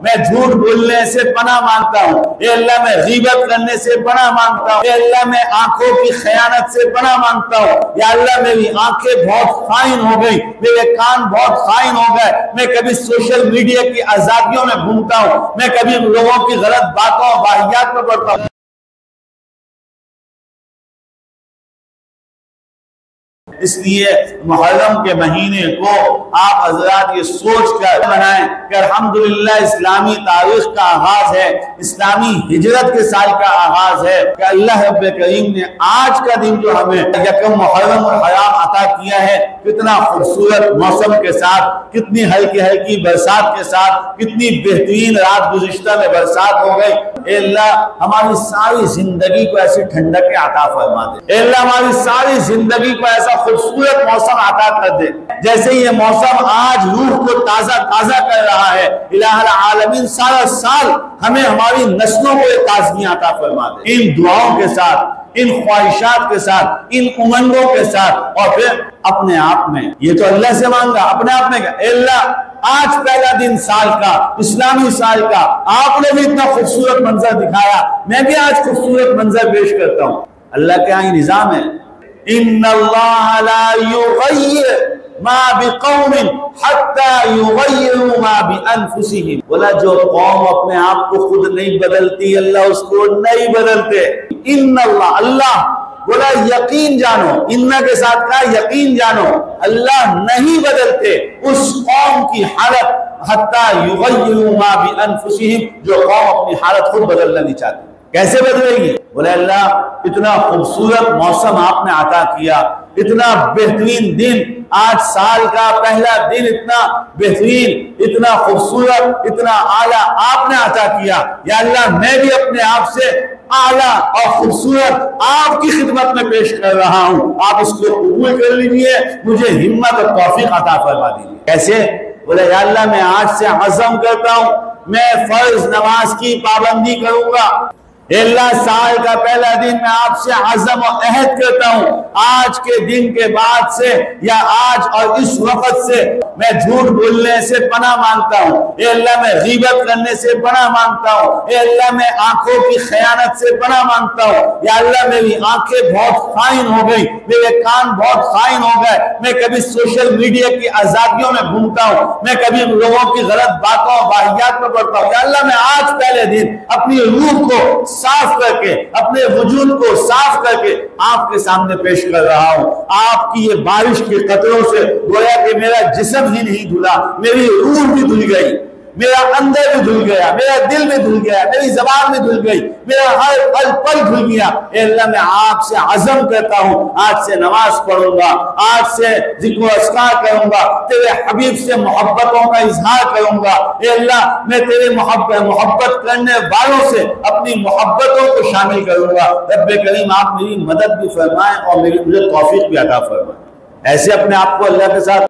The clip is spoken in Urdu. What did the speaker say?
میں جھوٹ بولنے سے پناہ مانگتا ہوں، اے اللہ میں غیبت کرنے سے پناہ مانگتا ہوں، اے اللہ میں آنکھوں کی خیانت سے پناہ مانگتا ہوں، یا اللہ میری آنکھیں بہت خائن ہو گئی، میرے کان بہت خائن ہو گئے، میں کبھی سوشل میڈیا کی آزادیوں میں گھومتا ہوں، میں کبھی لوگوں کی غلط باتوں واہیات میں پڑتا ہوں۔ اس لیے محرم کے مہینے کو آپ حضرات یہ سوچ کر بنائیں کہ الحمدللہ اسلامی تاریخ کا آغاز ہے، اسلامی ہجرت کے سال کا آغاز ہے، کہ اللہ رب کریم نے آج کا دن جو ہمیں یکم محرم الحرام عطا کیا ہے، کتنا خوبصورت موسم کے ساتھ، کتنی ہلکی ہلکی برسات کے ساتھ، کتنی بہترین رات گزشتہ میں برسات ہو گئی۔ اے اللہ ہماری ساری زندگی کو ایسی ٹھنڈک عطا فرما دے، اے اللہ ہماری ساری زندگی کو ایسا خوبصورت موسم عطا کر دے جیسے یہ موسم آج روح کو تازہ تازہ کر رہا ہے۔ الہ العالمین سارا سال ہمیں ہماری نسلوں کو یہ تازگی عطا فرما دے۔ ان دعاؤں کے ساتھ، ان خواہشات کے ساتھ، ان امنگوں کے ساتھ، اور پھر اپنے آپ میں یہ تو اللہ سے مانگا، اپنے آپ میں اے اللہ آج پہلا دن سال کا، اسلامی سال کا، آپ نے بھی اتنا خوبصورت منظر دکھایا، میں بھی آج خوبصورت منظر پیش کرتا ہوں۔ اللہ کے یہاں نظام ہے، ان اللہ لا یغیر ما بقوم حتی یغیروا ما بانفسہم، بولا جو قوم اپنے آپ کو خود نہیں بدلتی اللہ اس کو نہیں بدلتے۔ ان اللہ بولا یقین جانو، انہ کے ساتھ کہا یقین جانو، اللہ نہیں بدلتے اس قوم کی حالت حتی یغیروا ما بانفسہم، جو قوم اپنی حالت خود بدلنا نہیں چاہتی۔ کیسے بدلے گی؟ بولے اللہ اتنا خوبصورت موسم آپ نے عطا کیا، اتنا بہترین دن، آج سال کا پہلا دن اتنا بہترین، اتنا خوبصورت، اتنا اعلیٰ آپ نے عطا کیا، یا اللہ میں بھی اپنے آپ سے اعلیٰ اور خوبصورت آپ کی خدمت میں پیش کر رہا ہوں، آپ اس کو قبول کر لیجئے، مجھے ہمت اور توفیق عطا فرما دیجئے۔ کیسے؟ بولے یا اللہ میں آج سے عزم کرتا ہوں میں فرض نماز کی پابندی کروں گا، اے اللہ سال کا پہلا دن میں آپ سے عزم و عہد کرتا ہوں، آج کے دن کے بعد سے یا آج اور اس وقت سے میں جھوٹ بولنے سے پناہ مانگتا ہوں، اے اللہ میں غیبت کرنے سے پناہ مانگتا ہوں، اے اللہ میں آنکھوں کی خیانت سے پناہ مانگتا ہوں، یا اللہ میری آنکھیں بہت خائن ہو گئی، میرے کان بہت خائن ہو گئے، میں کبھی سوشل میڈیا کی آزادیوں میں گھومتا ہوں، میں کبھی لوگوں کی غلط باتوں واہیات میں پڑتا ہوں، یا اللہ میں آج پہلے دن اپنی روح کو صاف کر کے، اپنے وجود کو صاف کر کے آپ کے سامنے پیش کر رہا ہوں۔ آپ کی یہ بارش کے قطروں سے گویا کہ میرا جسم ہی نہیں دھلا، میری روح بھی دھل گئی، میرا اندر بھی دھل گیا، میرا دل بھی دھل گیا، میری زبان بھی دھل گئی، میرا ہر پل دھل گیا۔ اے اللہ میں آپ سے عزم کرتا ہوں آج سے نماز پڑھوں گا، آج سے ذکر و اذکار کروں گا، تیرے حبیب سے محبتوں کا اظہار کروں گا، اے اللہ میں تیرے محبت کرنے والوں سے اپنی محبتوں کو شامل کروں گا۔ رب کریم آپ میری مدد بھی فرمائیں اور مجھے توفیق بھی عطا فرمائیں۔ ایسے اپنے آپ کو اللہ کے ساتھ